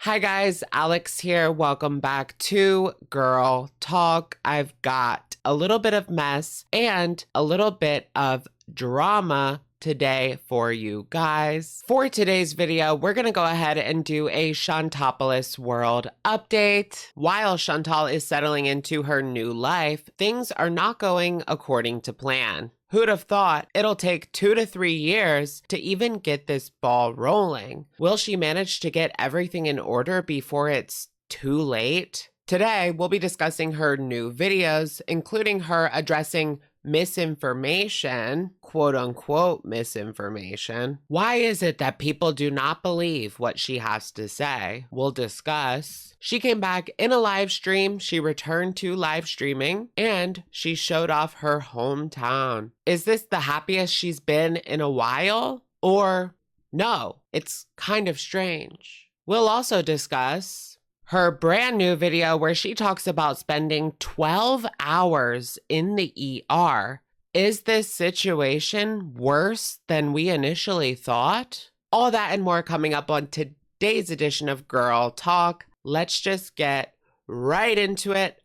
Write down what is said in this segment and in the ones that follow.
Hi guys, Alex here. Welcome back to Girl Talk. I've got a little bit of mess and a little bit of drama today for you guys. For today's video, we're going to go ahead and do a Shantopoulos world update. While Chantal is settling into her new life, things are not going according to plan. Who'd have thought it'll take 2 to 3 years to even get this ball rolling? Will she manage to get everything in order before it's too late? Today, we'll be discussing her new videos, including her addressing misinformation, quote unquote misinformation. Why is it that people do not believe what she has to say? We'll discuss. She came back in a live stream, she returned to live streaming, and she showed off her hometown. Is this the happiest she's been in a while? Or no, it's kind of strange. We'll also discuss her brand new video where she talks about spending 12 hours in the ER. Is this situation worse than we initially thought? All that and more coming up on today's edition of Girl Talk. Let's just get right into it.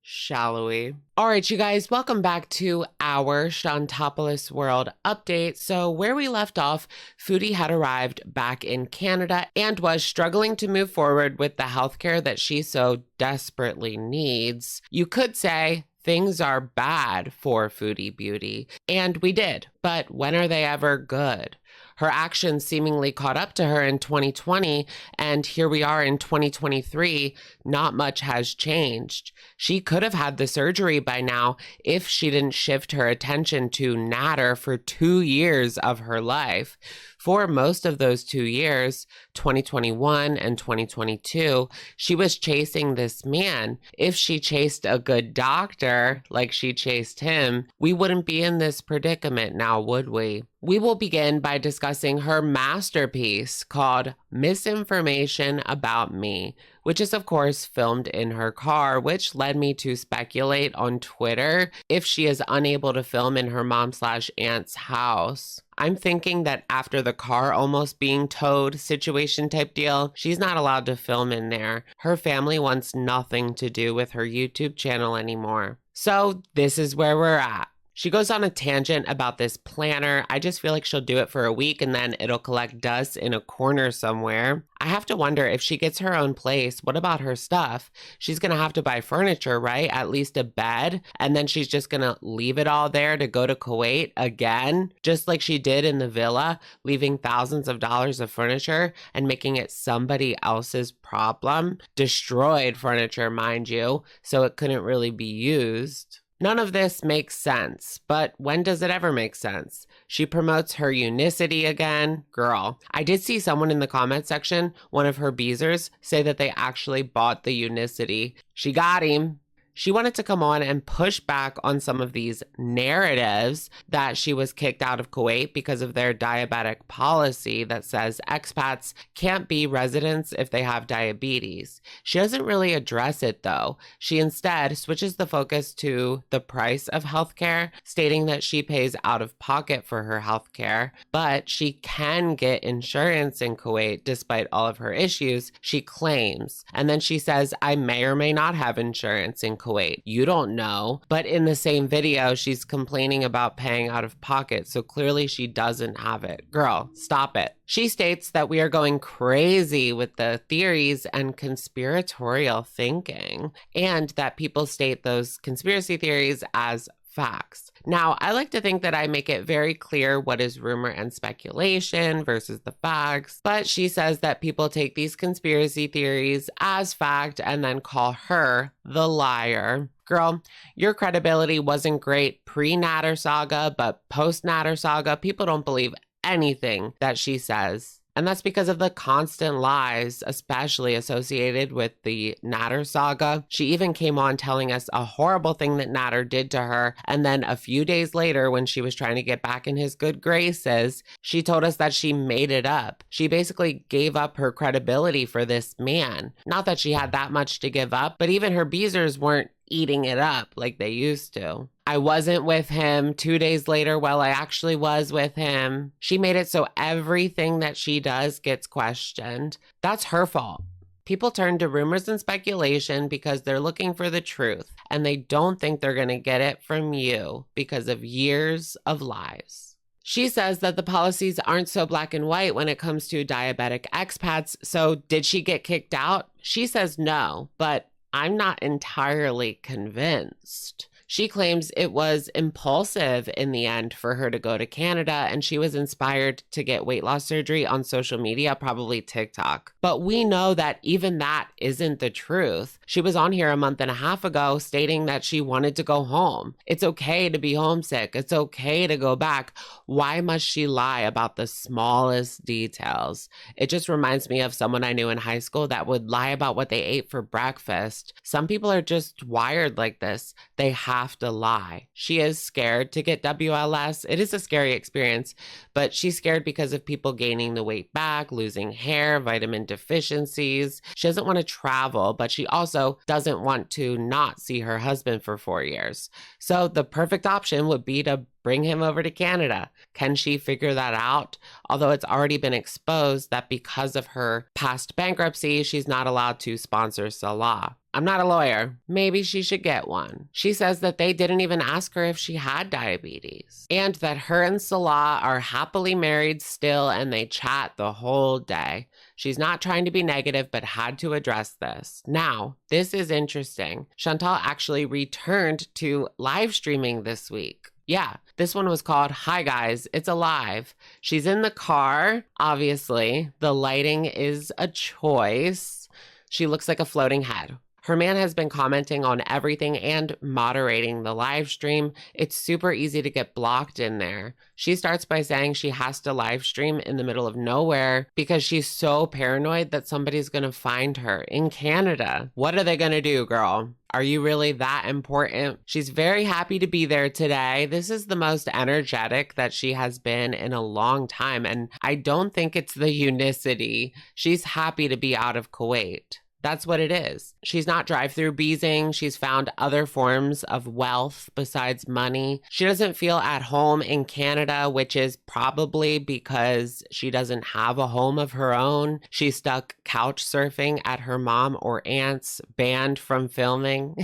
Shall we? All right, you guys, welcome back to our Shantopoulos World update. So where we left off, Foodie had arrived back in Canada and was struggling to move forward with the healthcare that she so desperately needs. You could say things are bad for Foodie Beauty, and we did, but when are they ever good? Her actions seemingly caught up to her in 2020, and here we are in 2023. Not much has changed. She could have had the surgery by now if she didn't shift her attention to Natter for 2 years of her life. For most of those 2 years, 2021 and 2022, she was chasing this man. If she chased a good doctor like she chased him, we wouldn't be in this predicament now, would we? We will begin by discussing her masterpiece called Misinformation About Me, which is of course filmed in her car, which led me to speculate on Twitter if she is unable to film in her mom/aunt's house. I'm thinking that after the car almost being towed situation type deal, she's not allowed to film in there. Her family wants nothing to do with her YouTube channel anymore. So this is where we're at. She goes on a tangent about this planner. I just feel like she'll do it for a week and then it'll collect dust in a corner somewhere. I have to wonder if she gets her own place, what about her stuff? She's going to have to buy furniture, right? At least a bed. And then she's just going to leave it all there to go to Kuwait again, just like she did in the villa, leaving thousands of dollars of furniture and making it somebody else's problem. Destroyed furniture, mind you, so it couldn't really be used. None of this makes sense, but when does it ever make sense? She promotes her unicity again. Girl, I did see someone in the comment section, one of her beezers, say that they actually bought the unicity. She got him. She wanted to come on and push back on some of these narratives that she was kicked out of Kuwait because of their diabetic policy that says expats can't be residents if they have diabetes. She doesn't really address it though. She instead switches the focus to the price of healthcare, stating that she pays out of pocket for her healthcare, but she can get insurance in Kuwait despite all of her issues, she claims. And then she says, I may or may not have insurance in Kuwait. You don't know. But in the same video, she's complaining about paying out of pocket, so clearly she doesn't have it. Girl, stop it. She states that we are going crazy with the theories and conspiratorial thinking, and that people state those conspiracy theories as facts. Now, I like to think that I make it very clear what is rumor and speculation versus the facts, but she says that people take these conspiracy theories as fact and then call her the liar. Girl, your credibility wasn't great pre-Natter saga, but post-Natter saga, people don't believe anything that she says. And that's because of the constant lies, especially associated with the Natter saga. She even came on telling us a horrible thing that Natter did to her. And then a few days later, when she was trying to get back in his good graces, she told us that she made it up. She basically gave up her credibility for this man. Not that she had that much to give up, but even her beezers weren't eating it up like they used to. I wasn't with him 2 days later. Well, I actually was with him. She made it so everything that she does gets questioned. That's her fault. People turn to rumors and speculation because they're looking for the truth, and they don't think they're going to get it from you because of years of lies. She says that the policies aren't so black and white when it comes to diabetic expats. So did she get kicked out? She says no, but I'm not entirely convinced. She claims it was impulsive in the end for her to go to Canada, and she was inspired to get weight loss surgery on social media, probably TikTok. But we know that even that isn't the truth. She was on here a month and a half ago stating that she wanted to go home. It's okay to be homesick. It's okay to go back. Why must she lie about the smallest details? It just reminds me of someone I knew in high school that would lie about what they ate for breakfast. Some people are just wired like this. They have to lie. She is scared to get WLS. It is a scary experience, but she's scared because of people gaining the weight back, losing hair, vitamin deficiencies. She doesn't want to travel, but she also doesn't want to not see her husband for 4 years. So the perfect option would be to bring him over to Canada. Can she figure that out? Although it's already been exposed that because of her past bankruptcy, she's not allowed to sponsor Salah. I'm not a lawyer. Maybe she should get one. She says that they didn't even ask her if she had diabetes, and that her and Salah are happily married still and they chat the whole day. She's not trying to be negative, but had to address this. Now, this is interesting. Chantal actually returned to live streaming this week. Yeah, this one was called Hi Guys, It's Alive. She's in the car, obviously. The lighting is a choice. She looks like a floating head. Her man has been commenting on everything and moderating the live stream. It's super easy to get blocked in there. She starts by saying she has to live stream in the middle of nowhere because she's so paranoid that somebody's going to find her in Canada. What are they going to do, girl? Are you really that important? She's very happy to be there today. This is the most energetic that she has been in a long time, and I don't think it's the unicity. She's happy to be out of Kuwait. That's what it is. She's not drive-through beezing. She's found other forms of wealth besides money. She doesn't feel at home in Canada, which is probably because she doesn't have a home of her own. She's stuck couch surfing at her mom or aunt's, banned from filming.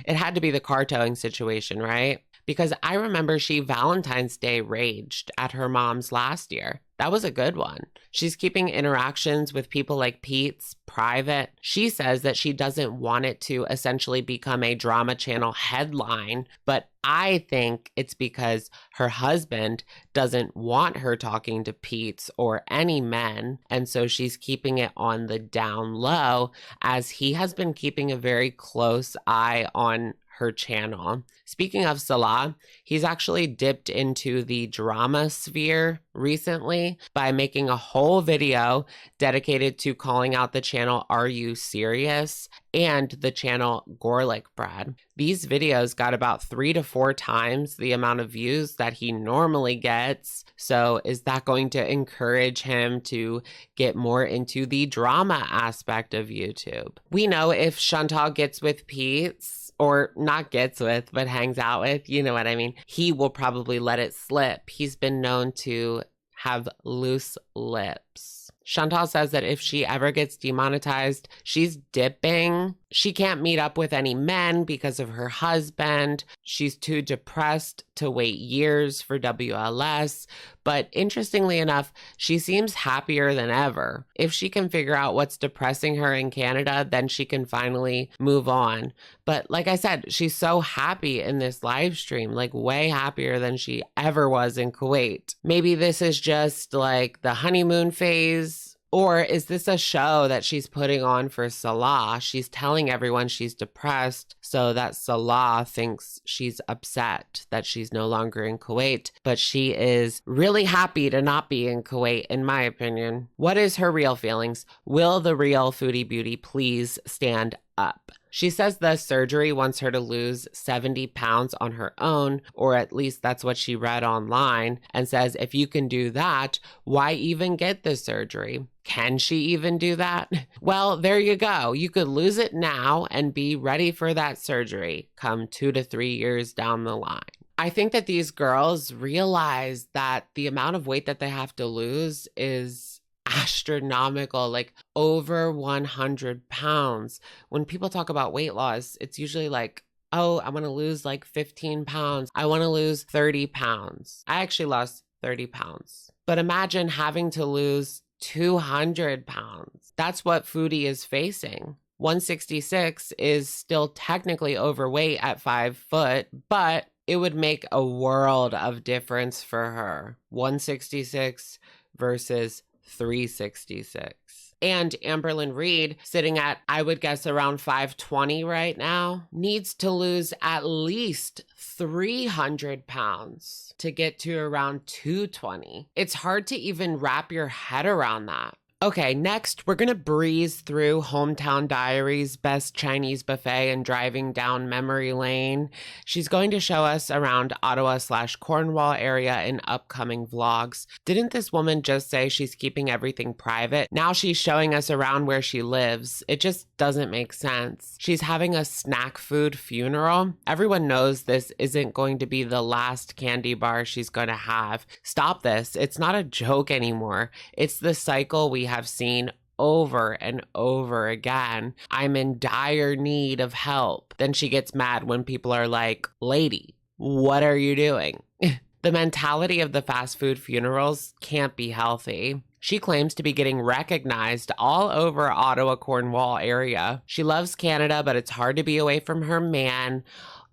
It had to be the car towing situation, right? Because I remember she Valentine's Day raged at her mom's last year. That was a good one. She's keeping interactions with people like Pete's private. She says that she doesn't want it to essentially become a drama channel headline, but I think it's because her husband doesn't want her talking to Pete's or any men, and so she's keeping it on the down low, as he has been keeping a very close eye on her channel. Speaking of Salah, he's actually dipped into the drama sphere recently by making a whole video dedicated to calling out the channel Are You Serious? And the channel Gorlick Bread. These videos got about 3 to 4 times the amount of views that he normally gets. So is that going to encourage him to get more into the drama aspect of YouTube? We know if Chantal gets with Pete's, or not gets with, but hangs out with, you know what I mean, he will probably let it slip. He's been known to have loose lips. Chantal says that if she ever gets demonetized, she's dipping. She can't meet up with any men because of her husband. She's too depressed to wait years for WLS. But interestingly enough, she seems happier than ever. If she can figure out what's depressing her in Canada, then she can finally move on. But like I said, she's so happy in this live stream, like way happier than she ever was in Kuwait. Maybe this is just like the honeymoon phase. Or is this a show that she's putting on for Salah? She's telling everyone she's depressed so that Salah thinks she's upset that she's no longer in Kuwait, but she is really happy to not be in Kuwait, in my opinion. What is her real feelings? Will the real Foodie Beauty please stand up? She says the surgery wants her to lose 70 pounds on her own, or at least that's what she read online, and says if you can do that, why even get the surgery? Can she even do that? Well, there you go. You could lose it now and be ready for that surgery come 2 to 3 years down the line. I think that these girls realize that the amount of weight that they have to lose is astronomical, like over 100 pounds. When people talk about weight loss, it's usually like, oh, I want to lose like 15 pounds. I want to lose 30 pounds. I actually lost 30 pounds. But imagine having to lose 200 pounds. That's what Foodie is facing. 166 is still technically overweight at 5 foot, but it would make a world of difference for her. 166 versus 366. And Amberlyn Reed, sitting at, I would guess, around 520 right now, needs to lose at least 300 pounds to get to around 220. It's hard to even wrap your head around that. Okay, next, we're going to breeze through Hometown Diaries' best Chinese buffet and driving down memory lane. She's going to show us around Ottawa/Cornwall area in upcoming vlogs. Didn't this woman just say she's keeping everything private? Now she's showing us around where she lives. It just doesn't make sense. She's having a snack food funeral. Everyone knows this isn't going to be the last candy bar she's going to have. Stop this. It's not a joke anymore. It's the cycle we have seen over and over again. I'm in dire need of help. Then she gets mad when people are like, lady, what are you doing? The mentality of the fast food funerals can't be healthy. She claims to be getting recognized all over Ottawa-Cornwall area. She loves Canada, but it's hard to be away from her man.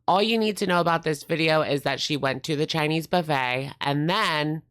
All you need to know about this video is that she went to the Chinese buffet and then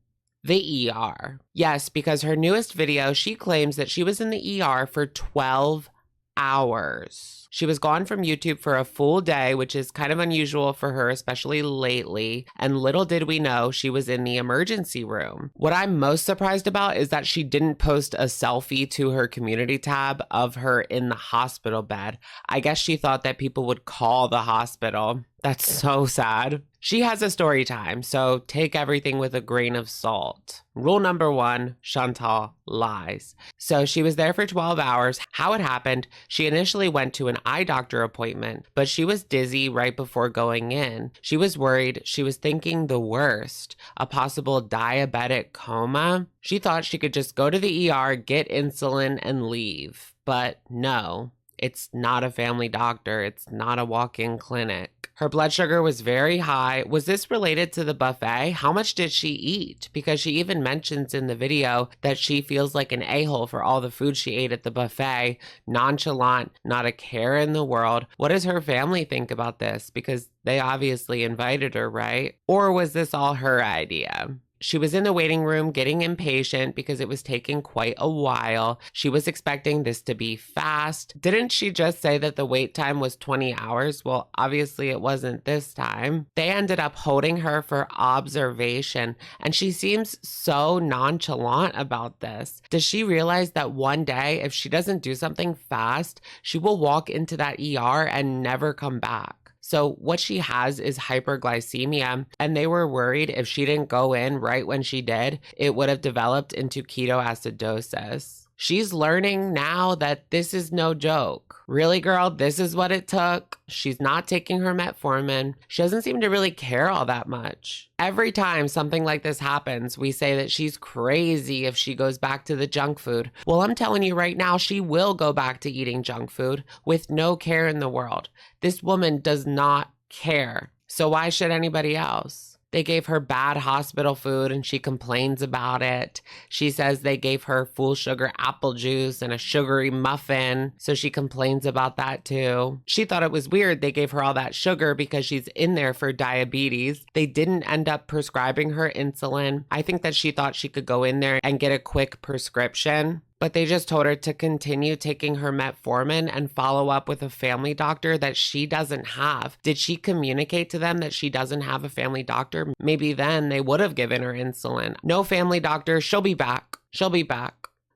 the ER. Yes, because her newest video, she claims that she was in the ER for 12 hours. She was gone from YouTube for a full day, which is kind of unusual for her, especially lately. And little did we know she was in the emergency room. What I'm most surprised about is that she didn't post a selfie to her community tab of her in the hospital bed. I guess she thought that people would call the hospital. That's so sad. She has a story time, so take everything with a grain of salt. Rule number 1, Chantal lies. So she was there for 12 hours. How it happened, she initially went to an eye doctor appointment, but she was dizzy right before going in. She was worried. She was thinking the worst, a possible diabetic coma. She thought she could just go to the ER, get insulin, and leave. But no. It's not a family doctor. It's not a walk-in clinic. Her blood sugar was very high. Was this related to the buffet? How much did she eat? Because she even mentions in the video that she feels like an a-hole for all the food she ate at the buffet. Nonchalant, not a care in the world. What does her family think about this? Because they obviously invited her, right? Or was this all her idea? She was in the waiting room getting impatient because it was taking quite a while. She was expecting this to be fast. Didn't she just say that the wait time was 20 hours? Well, obviously it wasn't this time. They ended up holding her for observation, and she seems so nonchalant about this. Does she realize that one day, if she doesn't do something fast, she will walk into that ER and never come back? So what she has is hyperglycemia, and they were worried if she didn't go in right when she did, it would have developed into ketoacidosis. She's learning now that this is no joke. Really, girl, this is what it took. She's not taking her metformin. She doesn't seem to really care all that much. Every time something like this happens, we say that she's crazy if she goes back to the junk food. Well, I'm telling you right now, she will go back to eating junk food with no care in the world. This woman does not care. So why should anybody else? They gave her bad hospital food and she complains about it. She says they gave her full sugar apple juice and a sugary muffin, so she complains about that too. She thought it was weird they gave her all that sugar because she's in there for diabetes. They didn't end up prescribing her insulin. I think that she thought she could go in there and get a quick prescription. But they just told her to continue taking her metformin and follow up with a family doctor that she doesn't have. Did she communicate to them that she doesn't have a family doctor? Maybe then they would have given her insulin. No family doctor. She'll be back. She'll be back.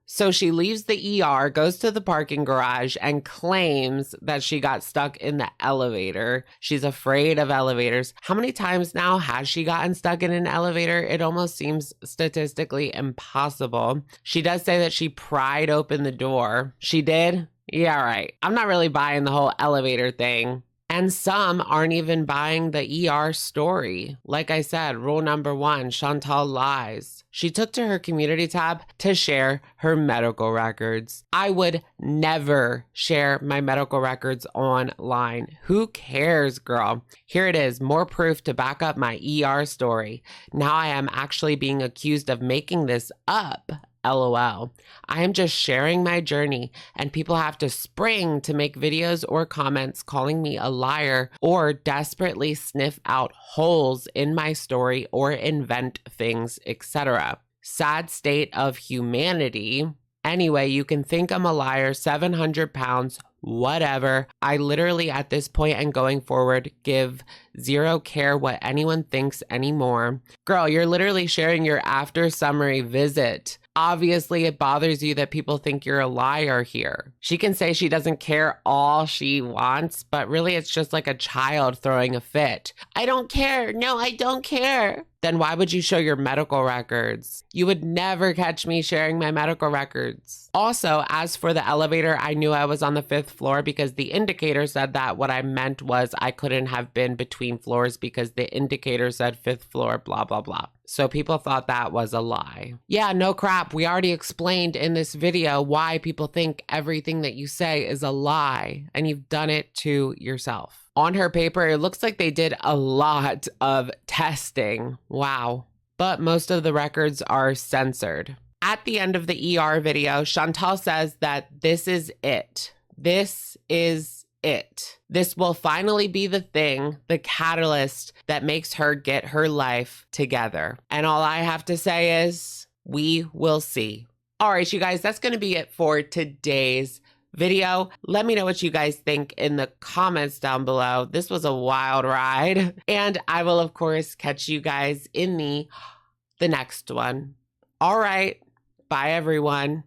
So she leaves the ER, goes to the parking garage, and claims that she got stuck in the elevator. She's afraid of elevators. How many times now has she gotten stuck in an elevator? It almost seems statistically impossible. She does say that she pried open the door. She did? Yeah, right. I'm not really buying the whole elevator thing. And some aren't even buying the ER story. Like I said, rule number 1, Chantal lies. She took to her community tab to share her medical records. I would never share my medical records online. Who cares, girl? Here it is, more proof to back up my ER story. Now I am actually being accused of making this up. LOL. I am just sharing my journey, and people have to spring to make videos or comments calling me a liar or desperately sniff out holes in my story or invent things, etc. Sad state of humanity. Anyway, you can think I'm a liar, 700 pounds, whatever. I literally at this point and going forward give zero care what anyone thinks anymore. Girl, you're literally sharing your after summary visit. Obviously, it bothers you that people think you're a liar here. She can say she doesn't care all she wants, but really it's just like a child throwing a fit. I don't care. No, I don't care. Then why would you show your medical records? You would never catch me sharing my medical records. Also, as for the elevator, I knew I was on the 5th floor because the indicator said that. What I meant was I couldn't have been between floors because the indicator said 5th floor, blah, blah, blah. So people thought that was a lie. Yeah, no crap. We already explained in this video why people think everything that you say is a lie, and you've done it to yourself. On her paper, it looks like they did a lot of testing. Wow. But most of the records are censored. At the end of the ER video, Chantal says that this is it. This is it. This will finally be the thing, the catalyst that makes her get her life together. And all I have to say is, we will see. All right, you guys, that's going to be it for today's video. Let me know what you guys think in the comments down below. This was a wild ride. And I will, of course, catch you guys in the next one. All right. Bye, everyone.